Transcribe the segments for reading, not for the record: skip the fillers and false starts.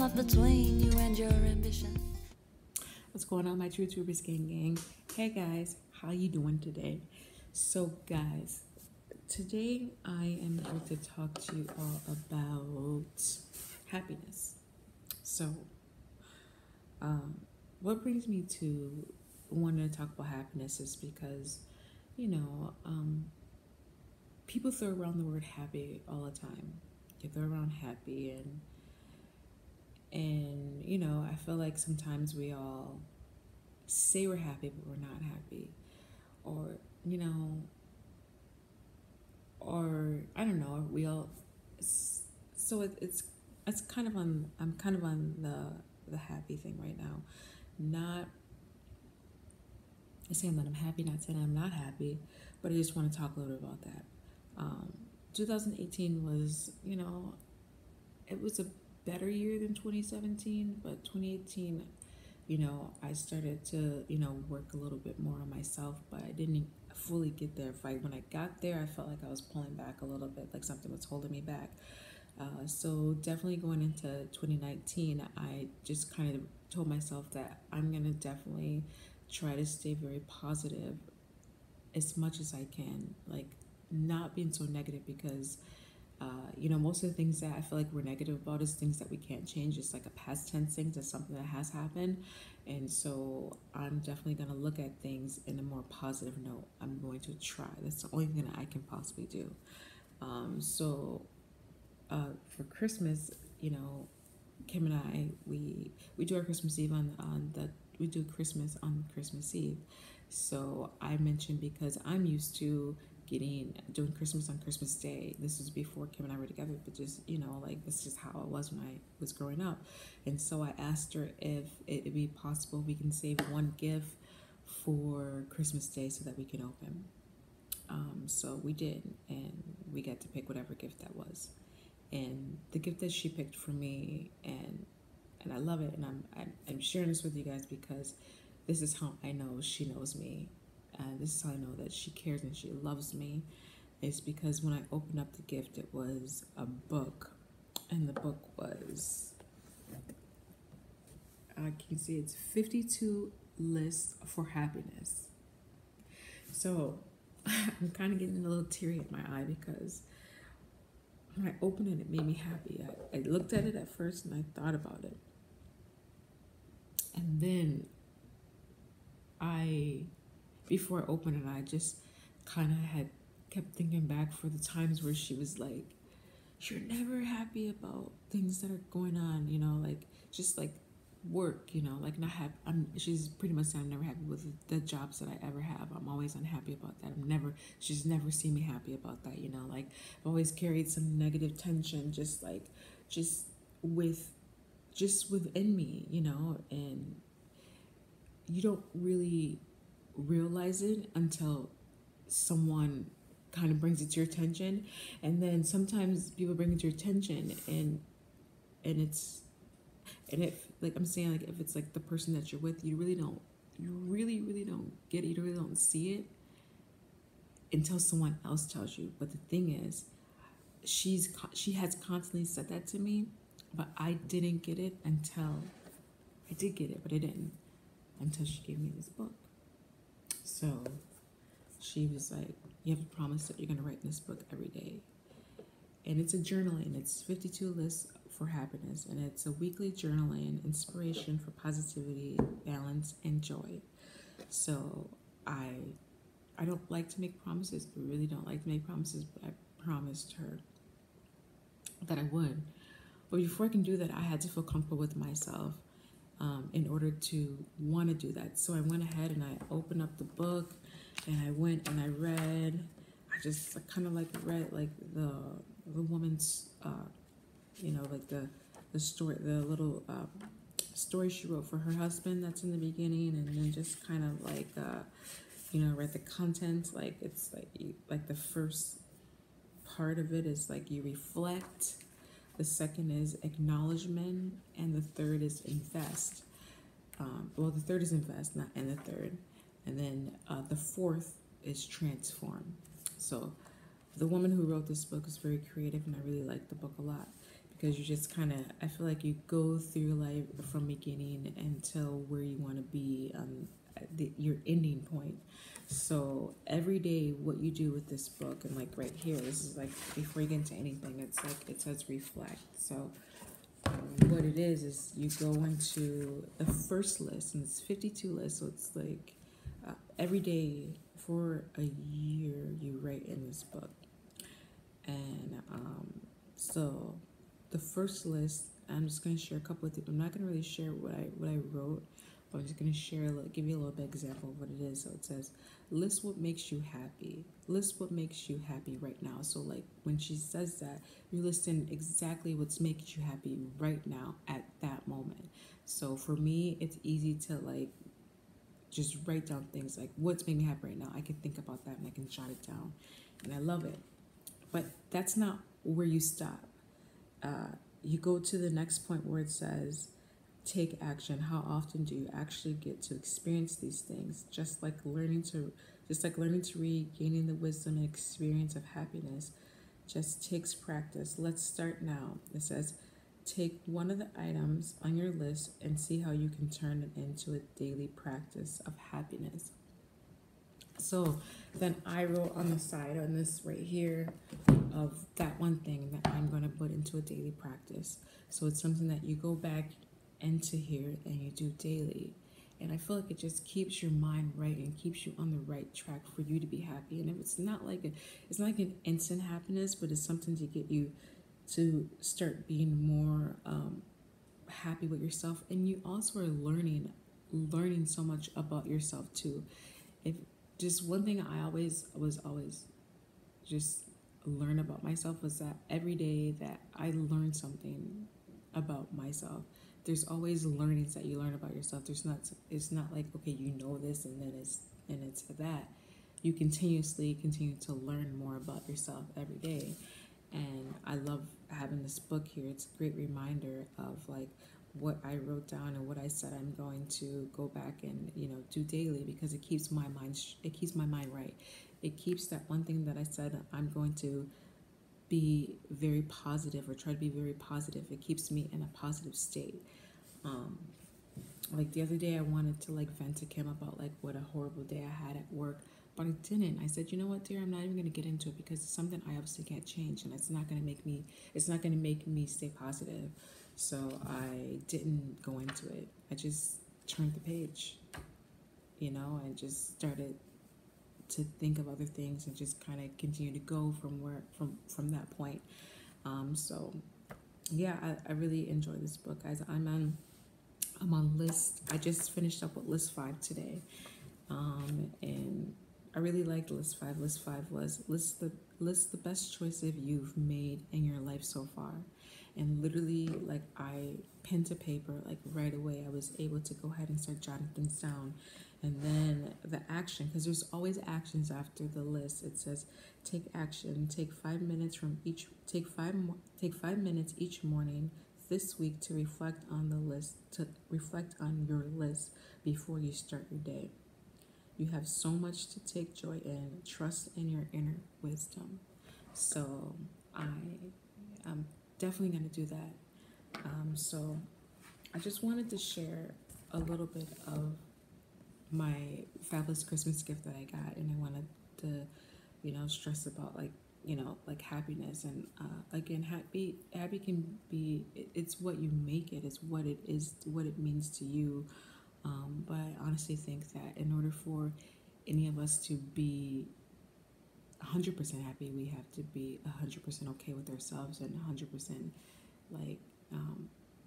off between you and your ambition. What's going on, my True Tubers gang? Hey guys, how you doing today? So guys, today I am going to talk to you all about happiness. So, what brings me to wanting to talk about happiness is because, people throw around the word happy all the time. They throw around happy and I feel like sometimes we all say we're happy but we're not happy, or I don't know, we all, so it's kind of on, I'm kind of on the happy thing right now, not saying that I'm happy, not saying I'm not happy, but I just want to talk a little bit about that. 2018 was, it was a better year than 2017, but 2018, I started to, work a little bit more on myself, but I didn't fully get there. When I got there, I felt like I was pulling back a little bit, like something was holding me back. So definitely going into 2019, I just kind of told myself that I'm going to definitely try to stay very positive as much as I can, like not being so negative, because most of the things that I feel like we're negative about is things that we can't change. It's like a past tense thing, that's something that has happened. And so I'm definitely going to look at things in a more positive note. I'm going to try. That's the only thing that I can possibly do. For Christmas, Kim and I, we do our Christmas Eve we do Christmas on Christmas Eve. So I mentioned, because I'm used to doing Christmas on Christmas Day. This was before Kim and I were together, but just, this is how it was when I was growing up. And so I asked her if it'd be possible we can save one gift for Christmas Day so that we can open. So we did, and we got to pick whatever gift that was. And the gift that she picked for me, and I love it, and I'm sharing this with you guys because this is how I know she knows me. This is how I know that she cares and she loves me. It's because when I opened up the gift, it was a book, and the book was, can you see, it's 52 Lists for Happiness. So I'm kind of getting a little teary in my eye, because when I opened it, it made me happy. I looked at it at first and I thought about it. And then before I opened it, I just kind of kept thinking back for the times where she was like, you're never happy about things that are going on, just like work, like not happy. She's pretty much saying I'm never happy with the jobs that I ever have. I'm always unhappy about that. She's never seen me happy about that, like I've always carried some negative tension, just within me, and you don't really realize it until someone kind of brings it to your attention. And then sometimes people bring it to your attention, and if, like I'm saying, like if it's like the person that you're with, you really don't get it, you really don't see it until someone else tells you. But the thing is, she has constantly said that to me, but I didn't get it until I did get it, but I didn't until she gave me this book. So she was like, you have to promise that you're going to write in this book every day. And it's a journaling. It's 52 Lists for Happiness. And it's a weekly journaling, inspiration for positivity, balance, and joy. So I don't like to make promises. I really don't like to make promises, but I promised her that I would. But before I can do that, I had to feel comfortable with myself in order to want to do that. So I went ahead and I opened up the book, and I went and I read. I just kind of like read like the woman's, like the story, the little story she wrote for her husband that's in the beginning, and then just kind of like, read the content. Like it's like the first part of it is like you reflect. The second is acknowledgement, and the third is invest. The third is invest, not and the third. And then the fourth is transform. So the woman who wrote this book is very creative, and I really like the book a lot, because you just kind of, I feel like you go through life from beginning until where you want to be, your ending point. So every day, what you do with this book, and like right here, this is like before you get into anything, it's like it says reflect. So what it is you go into the first list, and it's 52 lists. So it's like every day for a year you write in this book, and so the first list, I'm just going to share a couple of things. I'm not going to really share what I wrote, but I'm just going to share, give you a little bit example of what it is. So it says, list what makes you happy. List what makes you happy right now. So like when she says that, you're listing exactly what's making you happy right now at that moment. So for me, it's easy to like just write down things like what's making me happy right now. I can think about that and I can jot it down, and I love it. But that's not where you stop. You go to the next point where it says, take action. How often do you actually get to experience these things? Just like learning to read, gaining the wisdom and experience of happiness just takes practice. Let's start now. It says, take one of the items on your list and see how you can turn it into a daily practice of happiness. So then I wrote on the side on this right here of that one thing that I'm going to put into a daily practice. So it's something that you go back into here and you do daily. And I feel like it just keeps your mind right and keeps you on the right track for you to be happy. And if it's not like an instant happiness, but it's something to get you to start being more happy with yourself. And you also are learning so much about yourself too. If just one thing I always just learn about myself was that every day that I learn something about myself, there's always learnings that you learn about yourself. It's not like, okay, you know this and then it's that. You continue to learn more about yourself every day. And I love having this book here. It's a great reminder of like what I wrote down and what I said I'm going to go back and do daily, because it keeps my mind right. It keeps that one thing that I said I'm going to be very positive, or try to be very positive. It keeps me in a positive state. Like the other day I wanted to like vent to Kim about like what a horrible day I had at work, but I didn't. I said, you know what, dear, I'm not even going to get into it because it's something I obviously can't change, and it's not going to make me stay positive. So I didn't go into it. I just turned the page, and just started to think of other things and just kind of continue to go from that point. So yeah, I really enjoy this book, guys. I'm on list. I just finished up with list 5 today, and I really liked list 5. List 5 was list the best choices you've made in your life so far. And literally, like, I pen to paper, like right away I was able to go ahead and start jotting things down. And then the action, because there's always actions after the list. It says take action, take 5 minutes each morning this week to reflect on your list before you start your day. You have so much to take joy in. Trust in your inner wisdom. So I'm definitely going to do that. So I just wanted to share a little bit of my fabulous Christmas gift that I got, and I wanted to, stress about like happiness. And again, happy can be, it's what you make it. It's what it is, what it means to you. But I honestly think that in order for any of us to be 100% happy, we have to be 100% okay with ourselves, and 100% like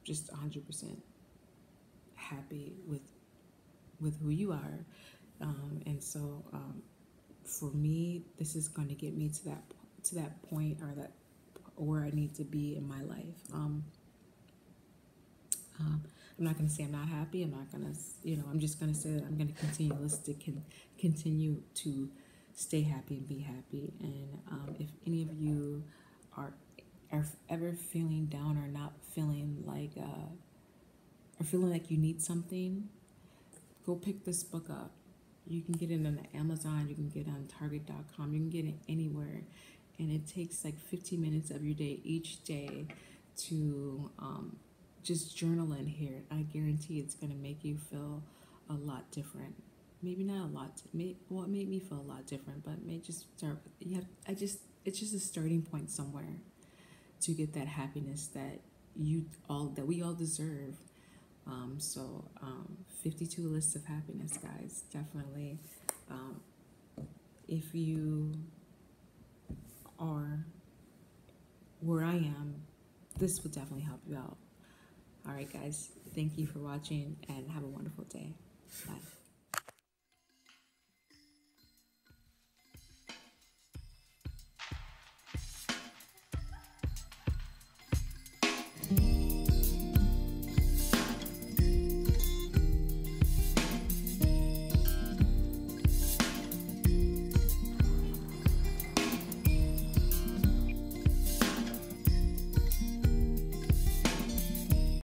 just 100% happy with who you are. And so for me, this is going to get me to that point, or that where I need to be in my life. I'm not going to say I'm not happy. I'm not going to, I'm just going to say that I'm going to continue to stay happy and be happy. And if any of you are ever feeling down, or not feeling like, or feeling like you need something, go pick this book up. You can get it on Amazon. You can get it on Target.com. You can get it anywhere. And it takes like 15 minutes of your day each day to just journal in here. I guarantee it's going to make you feel a lot different. Maybe not a lot. Well, it made me feel a lot different, but may just start. It's just a starting point somewhere to get that happiness that we all deserve. 52 lists of happiness, guys. Definitely, if you are where I am, this will definitely help you out. All right, guys. Thank you for watching and have a wonderful day. Bye.